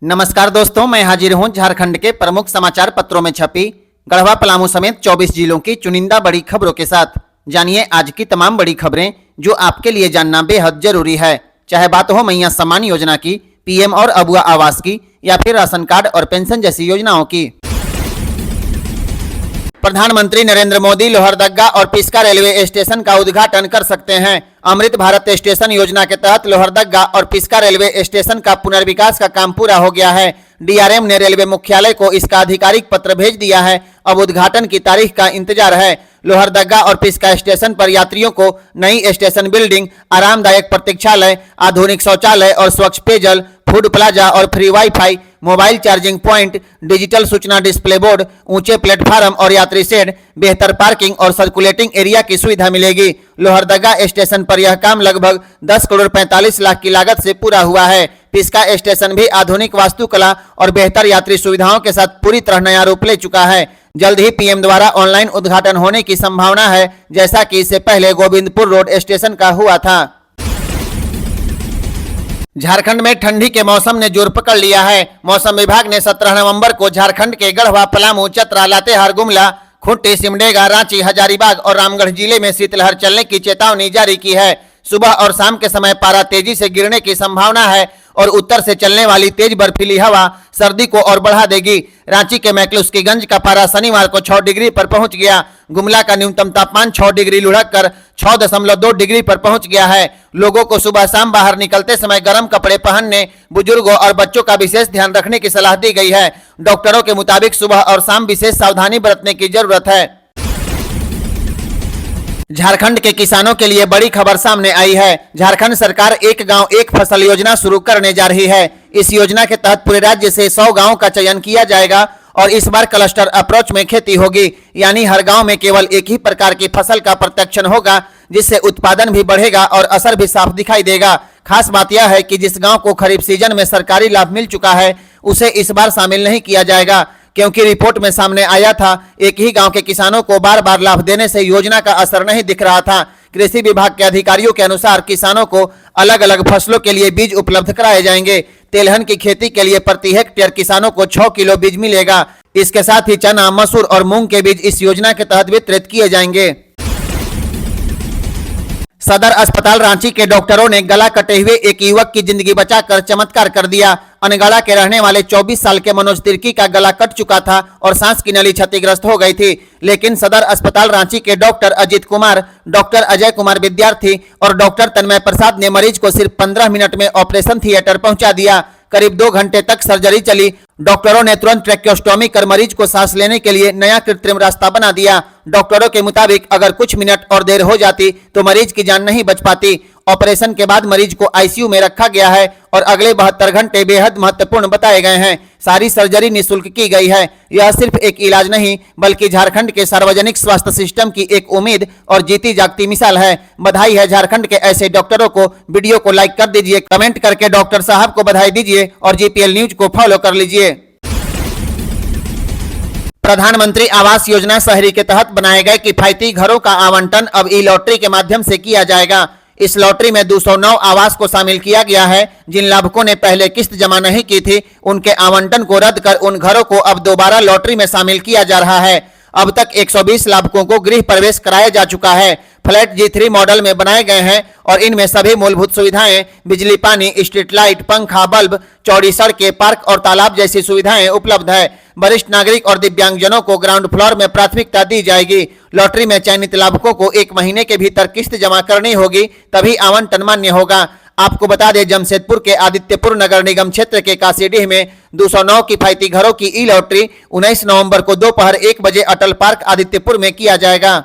नमस्कार दोस्तों, मैं हाजिर हूं झारखंड के प्रमुख समाचार पत्रों में छपी गढ़वा पलामू समेत 24 जिलों की चुनिंदा बड़ी खबरों के साथ। जानिए आज की तमाम बड़ी खबरें जो आपके लिए जानना बेहद जरूरी है। चाहे बात हो मैया सम्मान योजना की, पीएम और अबुआ आवास की या फिर राशन कार्ड और पेंशन जैसी योजनाओं की। प्रधानमंत्री नरेंद्र मोदी लोहरदगा और पिस्का रेलवे स्टेशन का उद्घाटन कर सकते हैं। अमृत भारत स्टेशन योजना के तहत लोहरदगा और पिस्का रेलवे स्टेशन का पुनर्विकास का काम पूरा हो गया है। डीआरएम ने रेलवे मुख्यालय को इसका आधिकारिक पत्र भेज दिया है। अब उद्घाटन की तारीख का इंतजार है। लोहरदगा और पिस्का स्टेशन पर यात्रियों को नई स्टेशन बिल्डिंग, आरामदायक प्रतीक्षालय, आधुनिक शौचालय और स्वच्छ पेयजल, फूड प्लाजा और free wifi, mobile charging point, digital सूचना डिस्प्ले बोर्ड, ऊंचे प्लेटफार्म और यात्री शेड, बेहतर पार्किंग और सर्कुलेटिंग एरिया की सुविधा मिलेगी। लोहरदगा स्टेशन पर यह काम लगभग 10 करोड़ 45 लाख की लागत से पूरा हुआ है। पिस्का स्टेशन भी आधुनिक वास्तुकला और बेहतर यात्री सुविधाओं के साथ पूरी तरह नया रूप ले चुका है। जल्द ही पीएम द्वारा ऑनलाइन उद्घाटन होने की संभावना है, जैसा कि इससे पहले गोविंदपुर रोड स्टेशन का हुआ था। झारखंड में ठंडी के मौसम ने जोर पकड़ लिया है। मौसम विभाग ने 17 नवंबर को झारखंड के गढ़वा, पलामू, चतरा, लातेहार, गुमला, खूंटी, सिमडेगा, रांची, हजारीबाग और रामगढ़ जिले में शीतलहर चलने की चेतावनी जारी की है। सुबह और शाम के समय पारा तेजी से गिरने की संभावना है और उत्तर से चलने वाली तेज बर्फीली हवा सर्दी को और बढ़ा देगी। रांची के मैक्लुस्कीगंज का पारा शनिवार को 6 डिग्री पर पहुंच गया। गुमला का न्यूनतम तापमान 6 डिग्री लुढ़ककर 6.2 डिग्री पर पहुंच गया है। लोगों को सुबह शाम बाहर निकलते समय गर्म कपड़े पहनने, बुजुर्गों और बच्चों का विशेष ध्यान रखने की सलाह दी गई है। डॉक्टरों के मुताबिक सुबह और शाम विशेष सावधानी बरतने की जरूरत है। झारखंड के किसानों के लिए बड़ी खबर सामने आई है। झारखंड सरकार एक गांव एक फसल योजना शुरू करने जा रही है। इस योजना के तहत पूरे राज्य से 100 गांवों का चयन किया जाएगा और इस बार क्लस्टर अप्रोच में खेती होगी, यानी हर गांव में केवल एक ही प्रकार की फसल का प्रत्यक्षण होगा, जिससे उत्पादन भी बढ़ेगा और असर भी साफ दिखाई देगा। खास बात यह है कि जिस गांव को खरीफ सीजन में सरकारी लाभ मिल चुका है उसे इस बार शामिल नहीं किया जाएगा, क्योंकि रिपोर्ट में सामने आया था एक ही गांव के किसानों को बार बार लाभ देने से योजना का असर नहीं दिख रहा था। कृषि विभाग के अधिकारियों के अनुसार किसानों को अलग अलग फसलों के लिए बीज उपलब्ध कराए जाएंगे। तेलहन की खेती के लिए प्रति हेक्टेयर किसानों को 6 किलो बीज मिलेगा। इसके साथ ही चना, मसूर और मूंग के बीज इस योजना के तहत वितरित किए जाएंगे। सदर अस्पताल रांची के डॉक्टरों ने गला कटे हुए एक युवक की जिंदगी बचाकर चमत्कार कर दिया। अनगढ़ा के रहने वाले 24 साल के मनोज तिर्की का गला कट चुका था और सांस की नली क्षतिग्रस्त हो गई थी, लेकिन सदर अस्पताल रांची के डॉक्टर अजीत कुमार, डॉक्टर अजय कुमार विद्यार्थी और डॉक्टर तन्मय प्रसाद ने मरीज को सिर्फ 15 मिनट में ऑपरेशन थिएटर पहुंचा दिया। करीब 2 घंटे तक सर्जरी चली। डॉक्टरों ने तुरंत ट्रैकियोस्टोमी कर मरीज को सांस लेने के लिए नया कृत्रिम रास्ता बना दिया। डॉक्टरों के मुताबिक अगर कुछ मिनट और देर हो जाती तो मरीज की जान नहीं बच पाती। ऑपरेशन के बाद मरीज को आईसीयू में रखा गया है और अगले 72 घंटे बेहद महत्वपूर्ण बताए गए हैं। सारी सर्जरी निःशुल्क की गई है। यह सिर्फ एक इलाज नहीं बल्कि झारखंड के सार्वजनिक स्वास्थ्य सिस्टम की एक उम्मीद और जीती जागती मिसाल है। बधाई है झारखंड के ऐसे डॉक्टरों को। वीडियो को लाइक कर दीजिए, कमेंट करके डॉक्टर साहब को बधाई दीजिए और जीपीएल न्यूज को फॉलो कर लीजिए। प्रधानमंत्री आवास योजना शहरी के तहत बनाए गए किफायती घरों का आवंटन अब ई लॉटरी के माध्यम से किया जाएगा। इस लॉटरी में 209 आवास को शामिल किया गया है। जिन लाभुकों ने पहले किस्त जमा नहीं की थी उनके आवंटन को रद्द कर उन घरों को अब दोबारा लॉटरी में शामिल किया जा रहा है। अब तक 120 लाभुकों को गृह प्रवेश कराया जा चुका है। फ्लैट G3 मॉडल में बनाए गए हैं और इनमें सभी मूलभूत सुविधाएं, बिजली, पानी, स्ट्रीट लाइट, पंखा, बल्ब, चौड़ी सड़कें, पार्क और तालाब जैसी सुविधाएं उपलब्ध है। वरिष्ठ नागरिक और दिव्यांगजनों को ग्राउंड फ्लोर में प्राथमिकता दी जाएगी। लॉटरी में चयनित लाभुकों को 1 महीने के भीतर किस्त जमा करनी होगी, तभी आवंटन मान्य होगा। आपको बता दें, जमशेदपुर के आदित्यपुर नगर निगम क्षेत्र के काशीडीह में 209 किफायती घरों की ई लॉटरी 19 नवंबर को दोपहर 1 बजे अटल पार्क आदित्यपुर में किया जाएगा।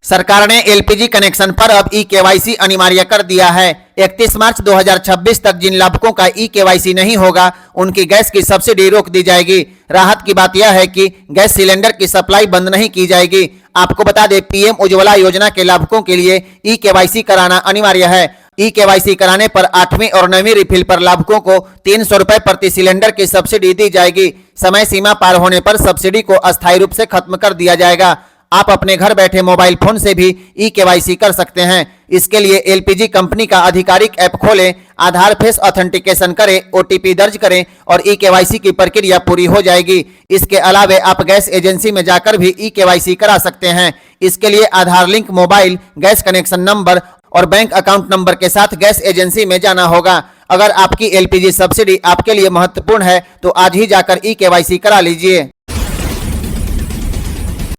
सरकार ने एलपीजी कनेक्शन पर अब ई-केवाईसी अनिवार्य कर दिया है। 31 मार्च 2026 तक जिन लाभुकों का ई-केवाईसी नहीं होगा उनकी गैस की सब्सिडी रोक दी जाएगी। राहत की बात यह है कि गैस सिलेंडर की सप्लाई बंद नहीं की जाएगी। आपको बता दें, पीएम उज्ज्वला योजना के लाभुकों के लिए ई-केवाईसी कराना अनिवार्य है। ई-केवाईसी कराने पर 8वीं और 9वीं रिफिल पर लाभुकों को 300 रुपए प्रति सिलेंडर की सब्सिडी दी जाएगी। समय सीमा पार होने पर सब्सिडी को अस्थायी रूप से खत्म कर दिया जाएगा। आप अपने घर बैठे मोबाइल फोन से भी ई-केवाईसी कर सकते हैं। इसके लिए एलपीजी कंपनी का आधिकारिक ऐप खोलें, आधार फेस ऑथेंटिकेशन करें, ओटीपी दर्ज करें और ई-केवाईसी की प्रक्रिया पूरी हो जाएगी। इसके अलावा आप गैस एजेंसी में जाकर भी ई-केवाईसी करा सकते हैं। इसके लिए Aadhaar link, mobile, gas connection number और बैंक अकाउंट नंबर के साथ गैस एजेंसी में जाना होगा। अगर आपकी एलपीजी सब्सिडी आपके लिए महत्वपूर्ण है तो आज ही जाकर ई-केवाईसी करा लीजिए।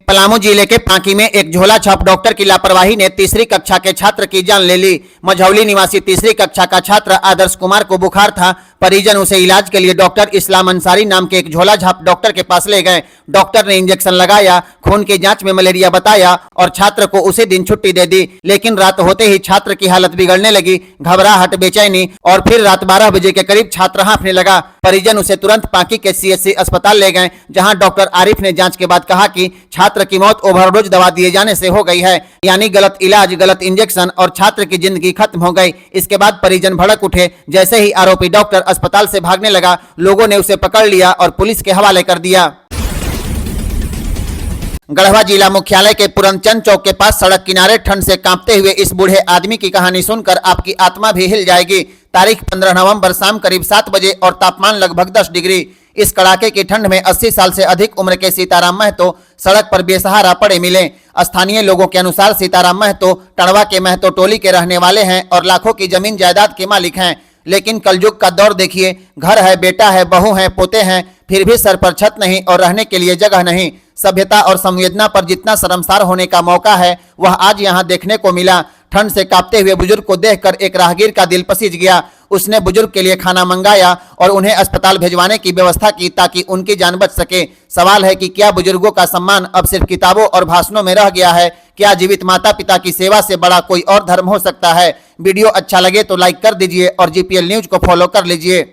पलामू जिले के पांकी में एक झोला छाप डॉक्टर की लापरवाही ने तीसरी कक्षा के छात्र की जान ले ली। मझौली निवासी तीसरी कक्षा का छात्र आदर्श कुमार को बुखार था। परिजन उसे इलाज के लिए डॉक्टर इस्लाम अंसारी नाम के एक झोला छाप डॉक्टर के पास ले गए। डॉक्टर ने इंजेक्शन लगाया, खून की जांच में मलेरिया बताया और छात्र को उसी दिन छुट्टी दे दी। लेकिन रात होते ही छात्र की हालत बिगड़ने लगी, घबराहट, बेचैनी और फिर रात 12 बजे के करीब छात्र हांफने लगा। परिजन उसे तुरंत पांकी के सीएचसी अस्पताल ले गए, जहां डॉक्टर आरिफ ने जांच के बाद कहा कि छात्र की मौत ओवरडोज दवा दिए जाने से हो गई है, यानी गलत इलाज, गलत इंजेक्शन और छात्र की जिंदगी खत्म हो गई। इसके बाद परिजन भड़क उठे। जैसे ही आरोपी डॉक्टर अस्पताल से भागने लगा, लोगों ने उसे पकड़ लिया और पुलिस के हवाले कर दिया। गढ़वा जिला मुख्यालय के पुरनचंद चौक के पास सड़क किनारे ठंड से कांपते हुए इस बूढ़े आदमी की कहानी सुनकर आपकी आत्मा भी हिल जाएगी। तारीख 15 नवंबर शाम करीब 7 बजे और तापमान लगभग 10 डिग्री। इस कड़ाके की ठंड में 80 साल से अधिक उम्र के सीताराम महतो सड़क पर बेसहारा पड़े मिले। स्थानीय लोगों के अनुसार सीताराम महतो टड़वा के महतो टोली के रहने वाले हैं और लाखों की जमीन जायदाद के मालिक हैं। लेकिन कलयुग का दौर देखिए, घर है, बेटा है, बहू है, पोते हैं, फिर भी सर पर छत नहीं और रहने के लिए जगह नहीं। सभ्यता और संवेदना पर जितना शर्मसार होने का मौका है वह आज यहाँ देखने को मिला। ठंड से कांपते हुए बुजुर्ग को देखकर एक राहगीर का दिल पसीज गया। उसने बुजुर्ग के लिए खाना मंगाया और उन्हें अस्पताल भिजवाने की व्यवस्था की ताकि उनकी जान बच सके। सवाल है कि क्या बुजुर्गों का सम्मान अब सिर्फ किताबों और भाषणों में रह गया है? क्या जीवित माता पिता की सेवा से बड़ा कोई और धर्म हो सकता है? वीडियो अच्छा लगे तो लाइक कर दीजिए और जीपीएल न्यूज को फॉलो कर लीजिए।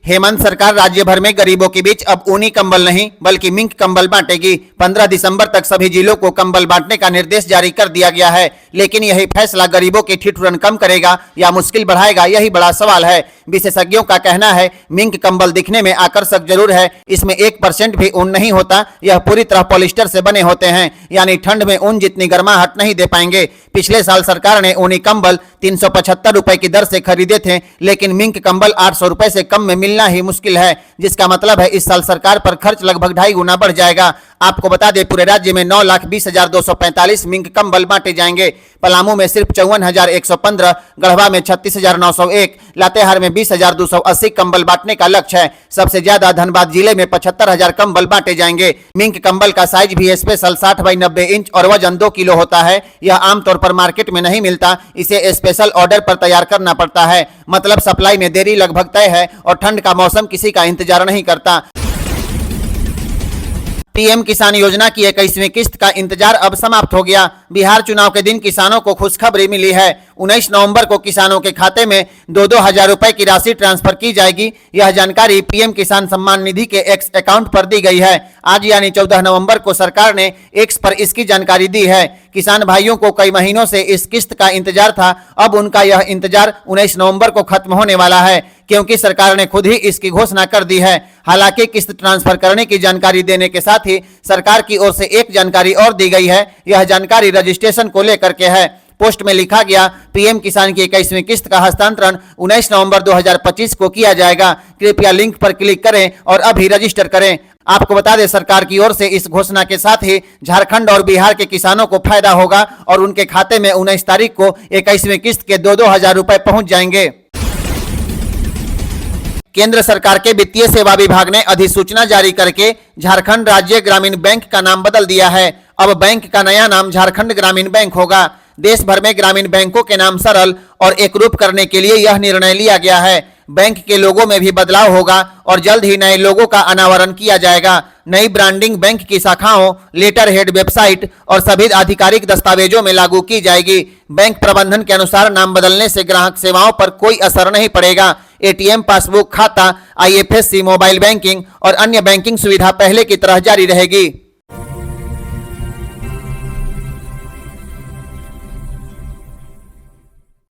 हेमंत सरकार राज्य भर में गरीबों के बीच अब ऊनी कंबल नहीं बल्कि मिंक कंबल बांटेगी। 15 दिसंबर तक सभी जिलों को कंबल बांटने का निर्देश जारी कर दिया गया है। लेकिन यही फैसला गरीबों की ठिठुरन कम करेगा या मुश्किल बढ़ाएगा, यही बड़ा सवाल है। विशेषज्ञों का कहना है मिंक कंबल दिखने में आकर्षक जरूर है, इसमें 1% भी ऊन नहीं होता। यह पूरी तरह पॉलिस्टर से बने होते हैं, यानी ठंड में ऊन जितनी गर्माहट नहीं दे पाएंगे। पिछले साल सरकार ने ऊनी कंबल 375 रुपए की दर से खरीदे थे, लेकिन मिंक कंबल 800 रुपए से कम में मिलना ही मुश्किल है, जिसका मतलब है इस साल सरकार पर खर्च लगभग 2.5 गुना बढ़ जाएगा। आपको बता दें पूरे राज्य में 9,20,245 मिंक कंबल बांटे जाएंगे। पलामू में सिर्फ 54,115, गढ़वा में 36,901, लातेहार में 20,280 कंबल बांटने का लक्ष्य है। सबसे ज्यादा धनबाद जिले में 75,000 कंबल बांटे जाएंगे। मिंक कंबल का साइज भी स्पेशल 60 बाई 90 इंच और वजन 2 किलो होता है। यह आमतौर पर मार्केट में नहीं मिलता, इसे स्पेशल ऑर्डर पर तैयार करना पड़ता है। मतलब सप्लाई में देरी लगभग तय है और ठंड का मौसम किसी का इंतजार नहीं करता। पीएम किसान योजना की 21वीं किस्त का इंतजार अब समाप्त हो गया। बिहार चुनाव के दिन किसानों को खुशखबरी मिली है। 19 नवंबर को किसानों के खाते में 2-2 हजार रुपए की राशि ट्रांसफर की जाएगी। यह जानकारी पीएम किसान सम्मान निधि के एक्स अकाउंट पर दी गई है। आज यानी 14 नवंबर को सरकार ने एक्स पर इसकी जानकारी दी है। किसान भाइयों को कई महीनों से इस किस्त का इंतजार था। अब उनका यह इंतजार 19 नवंबर को खत्म होने वाला है, क्योंकि सरकार ने खुद ही इसकी घोषणा कर दी है। हालांकि किस्त ट्रांसफर करने की जानकारी देने के साथ ही सरकार की ओर से एक जानकारी और दी गई है। यह जानकारी रजिस्ट्रेशन को लेकर के है। पोस्ट में लिखा गया, पीएम किसान की 21वीं किस्त का हस्तांतरण 19 नवंबर 2025 को किया जाएगा। कृपया लिंक पर क्लिक करें और अभी रजिस्टर करें। आपको बता दें, सरकार की ओर से इस घोषणा के साथ ही झारखंड और बिहार के किसानों को फायदा होगा और उनके खाते में 19 तारीख को 21वीं किस्त के 2-2 हजार रुपए पहुंच जाएंगे। केंद्र सरकार के वित्तीय सेवा विभाग ने अधिसूचना जारी करके झारखंड राज्य ग्रामीण बैंक का नाम बदल दिया है। अब बैंक का नया नाम झारखंड ग्रामीण बैंक होगा। देश भर में ग्रामीण बैंकों के नाम सरल और एकरूप करने के लिए यह निर्णय लिया गया है। बैंक के लोगों में भी बदलाव होगा और जल्द ही नए लोगों का अनावरण किया जाएगा। नई ब्रांडिंग बैंक की शाखाओं, लेटर हेड, वेबसाइट और सभी आधिकारिक दस्तावेजों में लागू की जाएगी। बैंक प्रबंधन के अनुसार नाम बदलने से ग्राहक सेवाओं पर कोई असर नहीं पड़ेगा। एटीएम, पासबुक, खाता, आईएफएससी, मोबाइल बैंकिंग और अन्य बैंकिंग सुविधा पहले की तरह जारी रहेगी।